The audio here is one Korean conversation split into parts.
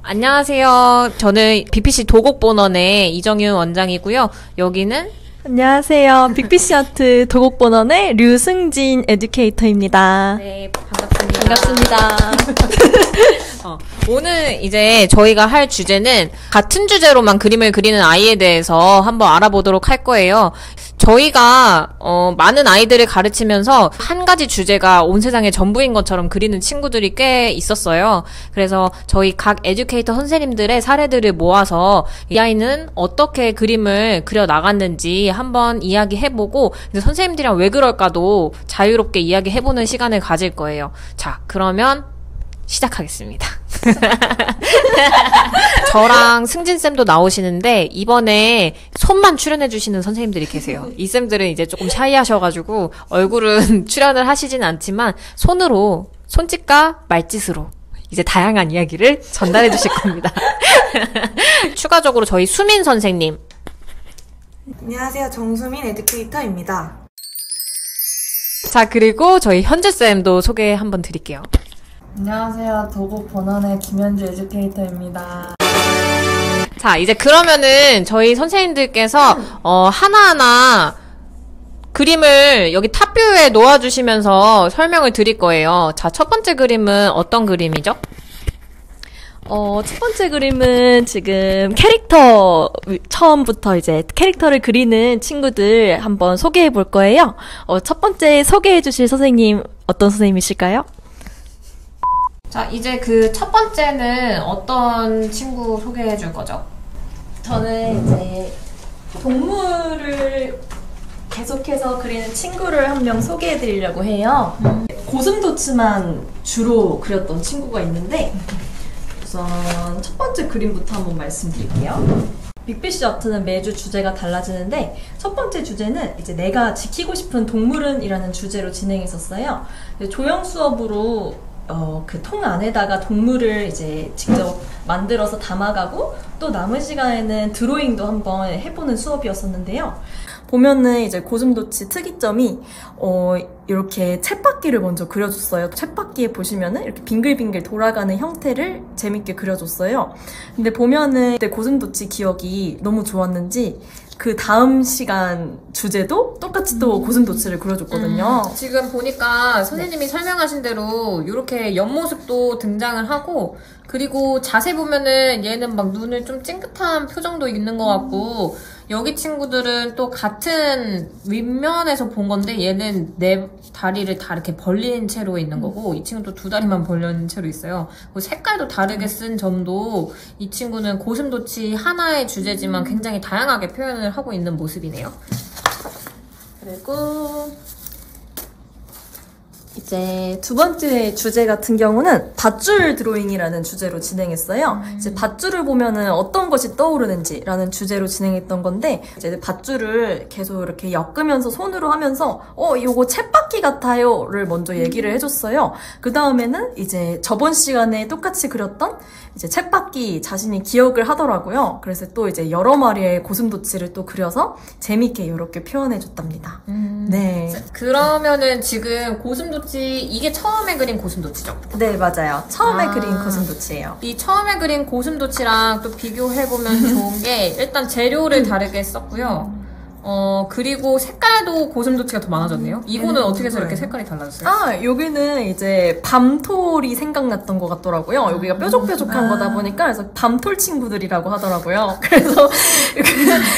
안녕하세요. 저는 BPC 도곡본원의 이정윤 원장이고요. 여기는 안녕하세요. 빅피시 아트 도곡본원의 류승진 에듀케이터입니다. 네, 반갑습니다. 반갑습니다. 오늘 이제 저희가 할 주제는 같은 주제로만 그림을 그리는 아이에 대해서 한번 알아보도록 할 거예요. 저희가 많은 아이들을 가르치면서 한 가지 주제가 온 세상의 전부인 것처럼 그리는 친구들이 꽤 있었어요. 그래서 저희 각 에듀케이터 선생님들의 사례들을 모아서 이 아이는 어떻게 그림을 그려 나갔는지 한번 이야기해보고 이제 선생님들이랑 왜 그럴까도 자유롭게 이야기해보는 시간을 가질 거예요. 자, 그러면 시작하겠습니다. 저랑 승진쌤도 나오시는데 이번에 손만 출연해주시는 선생님들이 계세요. 이 쌤들은 이제 조금 샤이하셔가지고 얼굴은 출연을 하시진 않지만 손으로, 손짓과 말짓으로 이제 다양한 이야기를 전달해 주실 겁니다. 추가적으로 저희 수민 선생님. 안녕하세요. 정수민 에듀케이터입니다. 자, 그리고 저희 현주쌤도 소개 한번 드릴게요. 안녕하세요. 도곡본원의 김현주 에듀케이터입니다. 자, 이제 그러면은 저희 선생님들께서 하나하나 그림을 여기 탑뷰에 놓아주시면서 설명을 드릴 거예요. 자, 첫 번째 그림은 어떤 그림이죠? 첫 번째 그림은 지금 처음부터 이제 캐릭터를 그리는 친구들 한번 소개해 볼 거예요. 첫 번째 소개해 주실 선생님 어떤 선생님이실까요? 자, 이제 그 첫 번째는 어떤 친구 소개해 줄 거죠? 저는 이제 동물을 계속해서 그리는 친구를 한 명 소개해 드리려고 해요. 고슴도치만 주로 그렸던 친구가 있는데 우선 첫 번째 그림부터 한번 말씀드릴게요. 빅피시 아트는 매주 주제가 달라지는데 첫 번째 주제는 이제 내가 지키고 싶은 동물은 이라는 주제로 진행했었어요. 조형 수업으로 그 통 안에다가 동물을 이제 직접 만들어서 담아가고 또 남은 시간에는 드로잉도 한번 해보는 수업이었었는데요. 보면은 이제 고슴도치 특이점이 이렇게 쳇바퀴를 먼저 그려줬어요. 쳇바퀴에 보시면은 이렇게 빙글빙글 돌아가는 형태를 재밌게 그려줬어요. 근데 보면은 그때 고슴도치 기억이 너무 좋았는지 그 다음 시간 주제도 똑같이 또 고슴도치를 그려줬거든요. 지금 보니까 선생님이 설명하신 대로 이렇게 옆모습도 등장을 하고 그리고 자세히 보면은 얘는 막 눈을 좀 찡긋한 표정도 있는 것 같고 여기 친구들은 또 같은 윗면에서 본 건데 얘는 네 다리를 다 이렇게 벌린 채로 있는 거고 이 친구도 두 다리만 벌린 채로 있어요. 색깔도 다르게 쓴 점도 이 친구는 고슴도치 하나의 주제지만 굉장히 다양하게 표현을 하고 있는 모습이네요. 그리고 이제 두 번째 주제 같은 경우는 밧줄 드로잉이라는 주제로 진행했어요. 이제 밧줄을 보면은 어떤 것이 떠오르는지라는 주제로 진행했던 건데 이제 밧줄을 계속 이렇게 엮으면서 손으로 하면서 요거 쳇바퀴 같아요를 먼저 얘기를 해줬어요. 그 다음에는 이제 저번 시간에 똑같이 그렸던 이제 쳇바퀴 자신이 기억을 하더라고요. 그래서 또 이제 여러 마리의 고슴도치를 또 그려서 재밌게 이렇게 표현해줬답니다. 네. 그러면은 지금 고슴도치 이게 처음에 그린 고슴도치죠? 네, 맞아요. 처음에 그린 고슴도치예요. 이 처음에 그린 고슴도치랑 또 비교해보면 좋은 게 일단 재료를 다르게 썼고요. 그리고 색깔도 고슴도치가 더 많아졌네요. 이거는 어떻게 해서 이렇게 색깔이 달라졌어요? 여기는 이제 밤톨이 생각났던 것 같더라고요. 여기가 뾰족뾰족한 거다 보니까 그래서 밤톨 친구들이라고 하더라고요. 그래서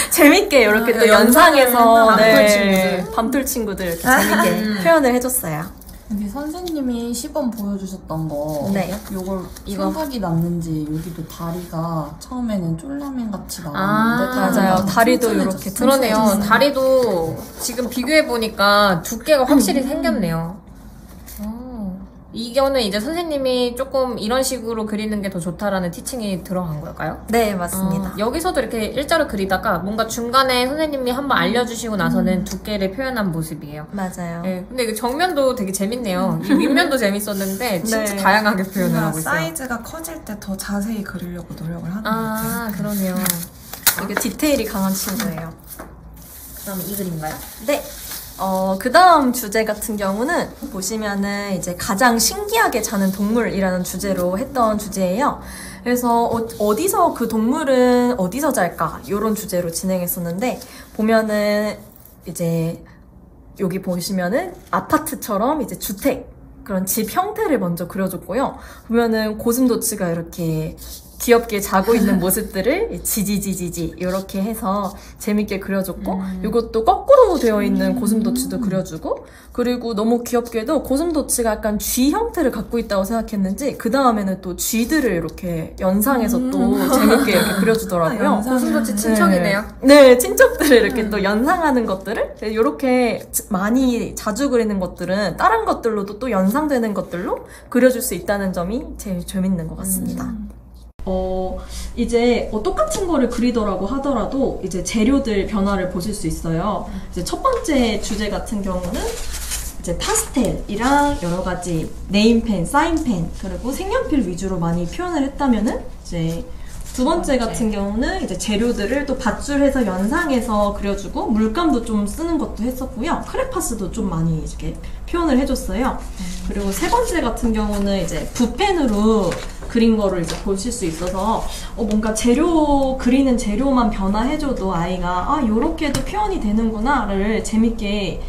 재밌게 이렇게 또 연상해서 밤톨 친구들 이렇게 재밌게 표현을 해줬어요. 여기 선생님이 시범 보여주셨던 거 요걸 생각이 났는지 여기도 다리가 처음에는 쫄라맨 같이 나왔는데 맞아요. 다리도 이렇게 그러네요. 다리도 지금 비교해보니까 두께가 확실히 생겼네요. 이거는 이제 선생님이 조금 이런 식으로 그리는 게 더 좋다라는 티칭이 들어간 걸까요? 네, 맞습니다. 여기서도 이렇게 일자로 그리다가 뭔가 중간에 선생님이 한번 알려주시고 나서는 두께를 표현한 모습이에요. 맞아요. 네, 근데 정면도 되게 재밌네요. 이 윗면도 재밌었는데 진짜 다양하게 표현을 하고 있어요. 사이즈가 커질 때 더 자세히 그리려고 노력을 하는 것 같아요. 그러네요. 되게 디테일이 강한 친구예요. 그럼 이 그림인가요? 네. 그 다음 주제 같은 경우는 보시면은 이제 가장 신기하게 자는 동물이라는 주제로 했던 주제예요. 그래서 어디서 그 동물은 어디서 잘까? 이런 주제로 진행했었는데 보면은 이제 여기 보시면은 아파트처럼 이제 주택 그런 집 형태를 먼저 그려줬고요. 보면은 고슴도치가 이렇게 귀엽게 자고 있는 모습들을 지지지지지 이렇게 해서 재밌게 그려줬고 이것도 거꾸로 되어 있는 고슴도치도 그려주고 그리고 너무 귀엽게도 고슴도치가 약간 쥐 형태를 갖고 있다고 생각했는지 그 다음에는 또 쥐들을 이렇게 연상해서 또 재밌게 이렇게 그려주더라고요. 고슴도치 친척이네요. 네, 친척들을 이렇게 또 연상하는 것들을 이렇게 많이 자주 그리는 것들은 다른 것들로도 또 연상되는 것들로 그려줄 수 있다는 점이 제일 재밌는 것 같습니다. 이제 똑같은 거를 그리더라고 하더라도 이제 재료들 변화를 보실 수 있어요. 이제 첫 번째 주제 같은 경우는 이제 파스텔이랑 여러 가지 네임펜, 사인펜, 그리고 색연필 위주로 많이 표현을 했다면은 이제 두 번째 같은 경우는 이제 재료들을 또 밧줄해서 연상해서 그려주고 물감도 좀 쓰는 것도 했었고요. 크레파스도 좀 많이 이렇게 표현을 해줬어요. 그리고 세 번째 같은 경우는 이제 붓펜으로 그린 거를 이제 보실 수 있어서 뭔가 그리는 재료만 변화해줘도 아이가 요렇게도 표현이 되는구나를 재밌게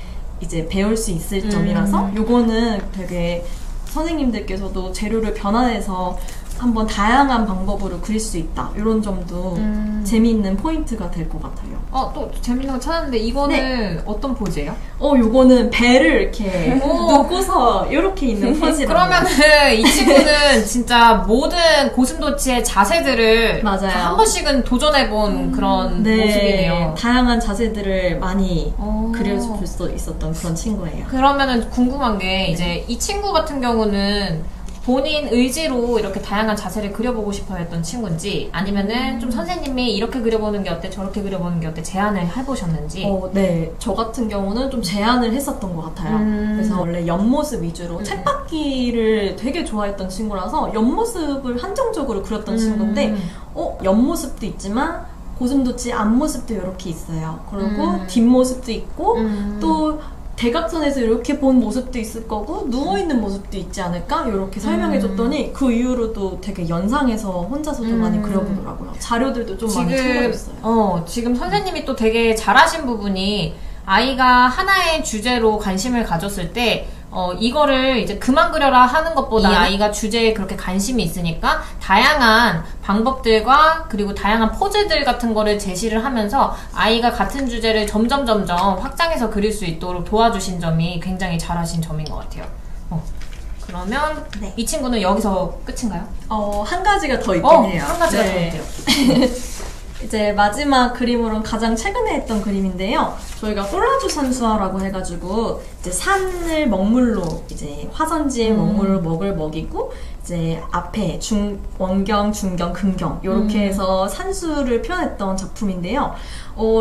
이제 배울 수 있을 점이라서 요거는 되게 선생님들께서도 재료를 변화해서 한번 다양한 방법으로 그릴 수 있다. 이런 점도 재미있는 포인트가 될 것 같아요. 또 재밌는 거 찾았는데 이거는 네. 어떤 포즈예요? 요거는 배를 이렇게 놓고서 이렇게 있는 포즈라고. 그러면은 이 친구는 진짜 모든 고슴도치의 자세들을 맞아요. 한 번씩은 도전해본 그런 네, 모습이네요. 다양한 자세들을 많이 그려줄 수 있었던 그런 친구예요. 그러면은 궁금한 게 이제 이 친구 같은 경우는 본인 의지로 이렇게 다양한 자세를 그려보고 싶어 했던 친구인지 아니면은 좀 선생님이 이렇게 그려보는 게 어때 저렇게 그려보는 게 어때 제안을 해보셨는지 네. 저 같은 경우는 좀 제안을 했었던 것 같아요. 그래서 원래 옆모습 위주로 책받기를 되게 좋아했던 친구라서 옆모습을 한정적으로 그렸던 친구인데 옆모습도 있지만 고슴도치 앞모습도 이렇게 있어요. 그리고 뒷모습도 있고 또 대각선에서 이렇게 본 모습도 있을 거고 누워있는 모습도 있지 않을까? 이렇게 설명해줬더니 그 이후로도 되게 연상해서 혼자서도 많이 그려보더라고요. 자료들도 좀 많이 찾아줬어요. 지금 선생님이 또 되게 잘하신 부분이 아이가 하나의 주제로 관심을 가졌을 때 이거를 이제 그만 그려라 하는 것보다 이 아이가 주제에 그렇게 관심이 있으니까 다양한 방법들과 그리고 다양한 포즈들 같은 거를 제시를 하면서 아이가 같은 주제를 점점 확장해서 그릴 수 있도록 도와주신 점이 굉장히 잘하신 점인 것 같아요. 그러면 네. 이 친구는 여기서 끝인가요? 한 가지가 더 있긴 해요. 한 가지가 더 있대요. 이제 마지막 그림으로는 가장 최근에 했던 그림인데요. 저희가 콜라주 산수화라고 해가지고 이제 산을 먹물로 이제 화산지의 먹물로 먹을 먹이고 이제 앞에 원경, 중경, 근경 이렇게 해서 산수를 표현했던 작품인데요.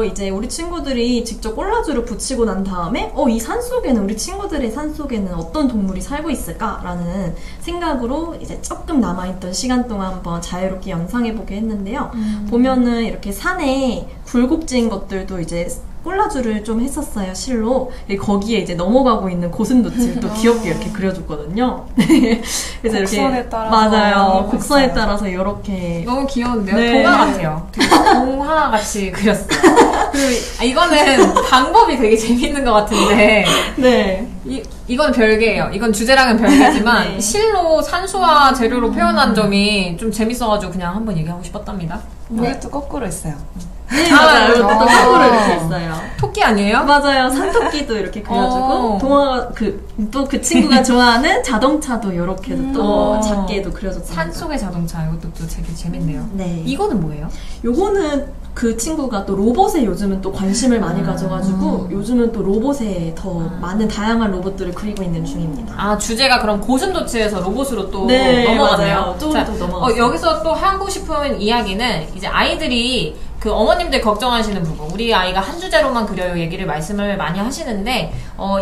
이제 우리 친구들이 직접 콜라주를 붙이고 난 다음에 이 산 속에는 우리 친구들의 산 속에는 어떤 동물이 살고 있을까라는 생각으로 이제 조금 남아있던 시간 동안 한번 자유롭게 연상해보게 했는데요. 보면은 이렇게 산에 굴곡진 것들도 이제 콜라주를 좀 했었어요, 실로. 거기에 이제 넘어가고 있는 고슴도치를 또 귀엽게 이렇게 그려줬거든요. 그래서 곡선에 이렇게 따라서 맞아요. 곡선에 따라서 이렇게 너무 귀여운데요? 네. 동화 같아요. 되게 동화 같이 그렸어요. 그리고 이거는 방법이 되게 재밌는 것 같은데 네. 이건 별개예요. 이건 주제랑은 별개지만 네. 실로 산수화 재료로 표현한 점이 좀 재밌어가지고 그냥 한번 얘기하고 싶었답니다. 이것도 거꾸로 있어요. 네, 맞아요. 이것도 거꾸로 이렇게 있어요. 토끼 아니에요? 맞아요. 산토끼도 이렇게 그려주고 동화 또 그 친구가 좋아하는 자동차도 이렇게 또 작게도 그려줬어요. 산속의 자동차 이것도 또 되게 재밌네요. 네. 이거는 뭐예요? 요거는 그 친구가 또 로봇에 요즘은 또 관심을 많이 가져가지고 요즘은 또 로봇에 더 많은 다양한 로봇들을 그리고 있는 중입니다. 주제가 그럼 고슴도치에서 로봇으로 또 네, 넘어가네요. 맞아요. 또 넘어갔어요. 여기서 또 하고 싶은 이야기는 이제 아이들이 그 어머님들 걱정하시는 부분, 우리 아이가 한 주제로만 그려요 얘기를 말씀을 많이 하시는데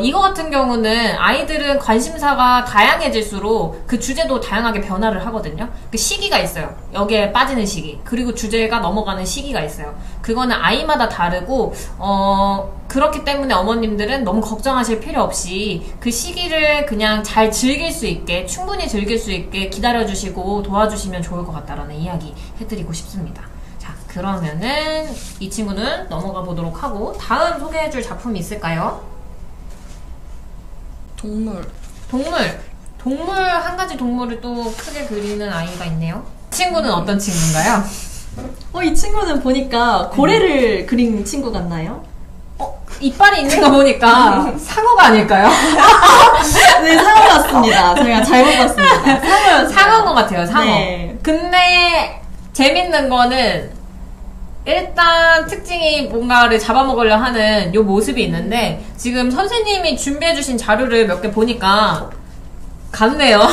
이거 같은 경우는 아이들은 관심사가 다양해질수록 그 주제도 다양하게 변화를 하거든요. 그 시기가 있어요. 여기에 빠지는 시기, 그리고 주제가 넘어가는 시기가 있어요. 그거는 아이마다 다르고 그렇기 때문에 어머님들은 너무 걱정하실 필요 없이 그 시기를 그냥 잘 즐길 수 있게, 충분히 즐길 수 있게 기다려주시고 도와주시면 좋을 것 같다라는 이야기 해드리고 싶습니다. 그러면은 이 친구는 넘어가 보도록 하고 다음 소개해줄 작품이 있을까요? 동물. 동물 한 가지 동물을 또 크게 그리는 아이가 있네요. 이 친구는 어떤 친구인가요? 이 친구는 보니까 고래를 그린 친구 같나요? 이빨이 있는 거 보니까 상어가 아닐까요? 네, 상어 같습니다. 저희가 잘못 봤습니다. 상어였어요. 상어인 것 같아요, 상어. 네. 근데 재밌는 거는 일단 특징이 뭔가를 잡아먹으려 하는 요 모습이 있는데 지금 선생님이 준비해주신 자료를 몇 개 보니까 같네요.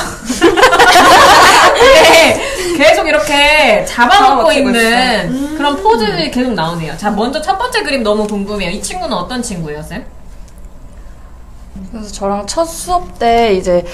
네, 계속 이렇게 잡아먹고 있는 그런 포즈들이 계속 나오네요. 자, 먼저 첫 번째 그림 너무 궁금해요. 이 친구는 어떤 친구예요, 쌤? 그래서 저랑 첫 수업 때 이제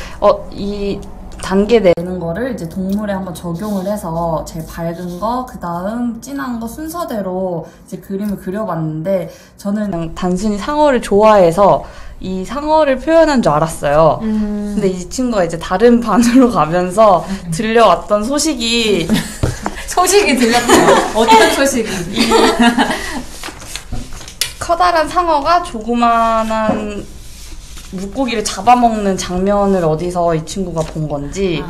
이 단계 내는 거를 이제 동물에 한번 적용을 해서 제일 밝은 거, 그 다음 진한 거 순서대로 이제 그림을 그려봤는데 저는 그냥 단순히 상어를 좋아해서 이 상어를 표현한 줄 알았어요. 근데 이 친구가 이제 다른 반으로 가면서 들려왔던 소식이 소식이 들렸대요. 어떤 소식이? 커다란 상어가 조그만한 물고기를 잡아먹는 장면을 어디서 이 친구가 본 건지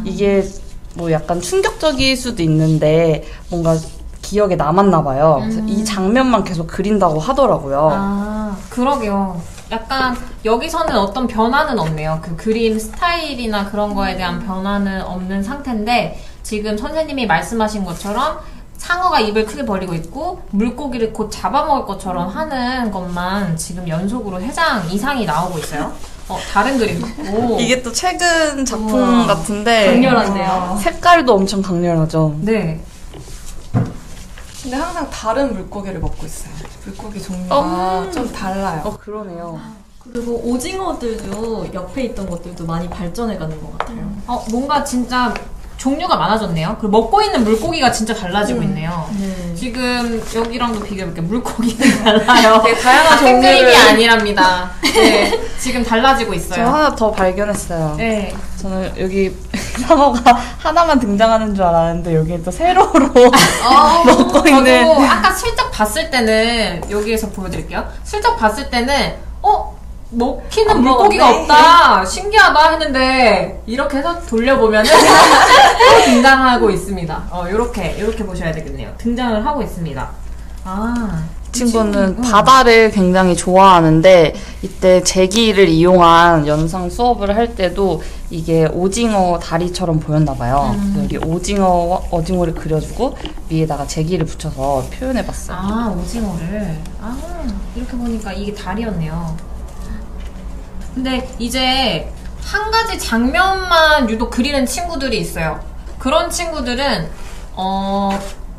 이게 뭐 약간 충격적일 수도 있는데 뭔가 기억에 남았나 봐요. 그래서 이 장면만 계속 그린다고 하더라고요. 그러게요. 약간 여기서는 어떤 변화는 없네요. 그 그림 스타일이나 그런 거에 대한 변화는 없는 상태인데 지금 선생님이 말씀하신 것처럼 상어가 입을 크게 벌리고 있고 물고기를 곧 잡아먹을 것처럼 하는 것만 지금 연속으로 3장 이상이 나오고 있어요. 다른 그림. 오. 이게 또 최근 작품 우와. 같은데 강렬한데요. 색깔도 엄청 강렬하죠. 네. 근데 항상 다른 물고기를 먹고 있어요. 물고기 종류가 좀 달라요. 그러네요. 그리고 오징어들도 옆에 있던 것들도 많이 발전해가는 것 같아요. 뭔가 진짜 종류가 많아졌네요. 그리고 먹고 있는 물고기가 진짜 달라지고 있네요. 지금 여기랑도 비교해볼게요. 물고기는 달라요. 되게 다양한 같은 종류를- 그림이 아니랍니다. 네, 지금 달라지고 저 있어요. 하나 더 발견했어요. 네. 저는 여기 상어가 하나만 등장하는 줄 알았는데 여기 또 세로로 먹고 있는. 저도 아까 슬쩍 봤을 때는 여기에서 보여드릴게요. 슬쩍 봤을 때는 먹히는 물고기가 없다, 신기하다 했는데 이렇게 해서 돌려보면은 또 등장하고 있습니다. 요렇게 보셔야 되겠네요. 등장을 하고 있습니다. 친구는 바다를 굉장히 좋아하는데 이때 제기를 이용한 연상 수업을 할 때도 이게 오징어 다리처럼 보였나 봐요. 그래서 여기 오징어를 그려주고 위에다가 제기를 붙여서 표현해봤어요. 오징어를. 이렇게 보니까 이게 다리였네요. 근데 이제 한 가지 장면만 유독 그리는 친구들이 있어요. 그런 친구들은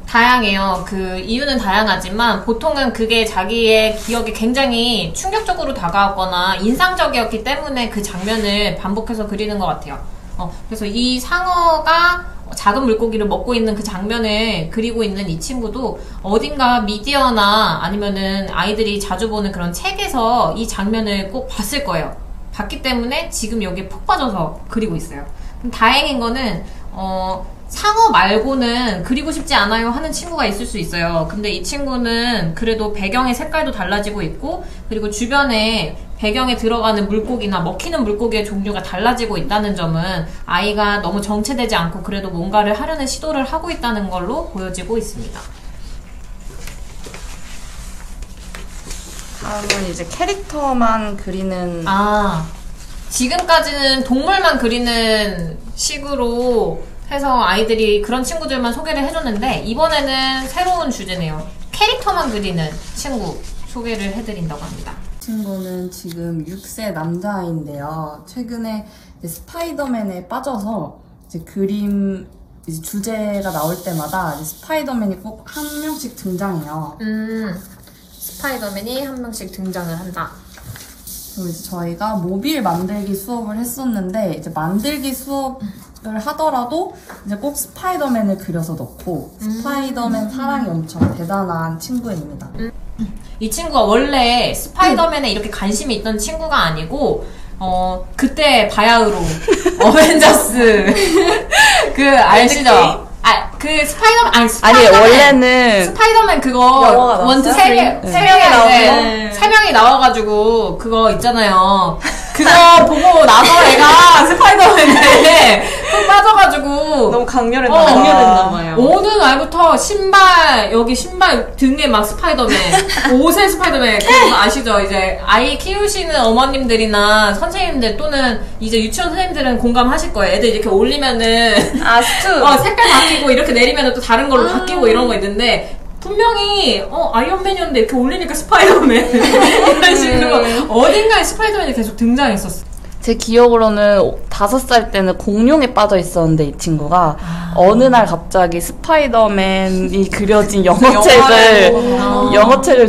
다양해요. 그 이유는 다양하지만 보통은 그게 자기의 기억에 굉장히 충격적으로 다가왔거나 인상적이었기 때문에 그 장면을 반복해서 그리는 것 같아요. 그래서 이 상어가 작은 물고기를 먹고 있는 그 장면을 그리고 있는 이 친구도 어딘가 미디어나 아니면은 아이들이 자주 보는 그런 책에서 이 장면을 꼭 봤을 거예요. 봤기 때문에 지금 여기에 푹 빠져서 그리고 있어요. 다행인 거는 상어 말고는 그리고 싶지 않아요 하는 친구가 있을 수 있어요. 근데 이 친구는 그래도 배경의 색깔도 달라지고 있고 그리고 주변에 배경에 들어가는 물고기나 먹히는 물고기의 종류가 달라지고 있다는 점은 아이가 너무 정체되지 않고 그래도 뭔가를 하려는 시도를 하고 있다는 걸로 보여지고 있습니다. 다음은 이제 캐릭터만 그리는. 지금까지는 동물만 그리는 식으로 해서 아이들이 그런 친구들만 소개를 해줬는데 이번에는 새로운 주제네요. 캐릭터만 그리는 친구 소개를 해드린다고 합니다. 친구는 지금 6세 남자아이인데요. 최근에 이제 스파이더맨에 빠져서 이제 그림 이제 주제가 나올 때마다 이제 스파이더맨이 꼭 한 명씩 등장해요. 스파이더맨이 한 명씩 등장을 한다. 그리고 이제 저희가 모빌 만들기 수업을 했었는데 이제 만들기 수업을 하더라도 이제 꼭 스파이더맨을 그려서 넣고 스파이더맨 사랑이 엄청 대단한 친구입니다. 이 친구가 원래 스파이더맨에 이렇게 관심이 있던 친구가 아니고 그때 바야흐로 어벤져스 그 아시죠? 아니 원래는 스파이더맨 그거 영화가 원투 나왔어요? 세 명이 나와가지고 그거 있잖아요. 그거 보고 나서 애가 스파이더맨에 푹 빠져가지고 너무 강렬했나 봐요. 어느 날부터 신발 등에 막 스파이더맨, 옷에 스파이더맨, 그거 아시죠? 이제 아이 키우시는 어머님들이나 선생님들 또는 이제 유치원 선생님들은 공감하실 거예요. 애들 이렇게 올리면은 스투 색깔 바뀌고 이렇게 내리면은 또 다른 걸로 바뀌고 이런 거 있는데 분명히 아이언맨이었는데 이렇게 올리니까 스파이더맨 이런 식으로 어딘가에 스파이더맨이 계속 등장했었어. 제 기억으로는 5살 때는 공룡에 빠져 있었는데 이 친구가 어느 날 갑자기 스파이더맨이 그려진 영어책을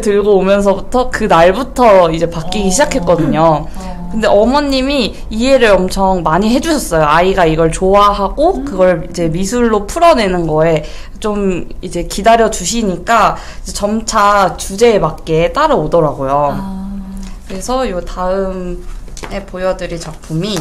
들고 오면서부터 그 날부터 이제 바뀌기 시작했거든요. 근데 어머님이 이해를 엄청 많이 해주셨어요. 아이가 이걸 좋아하고 그걸 이제 미술로 풀어내는 거에 좀 이제 기다려 주시니까 이제 점차 주제에 맞게 따라오더라고요. 그래서 요 다음에 보여드릴 작품이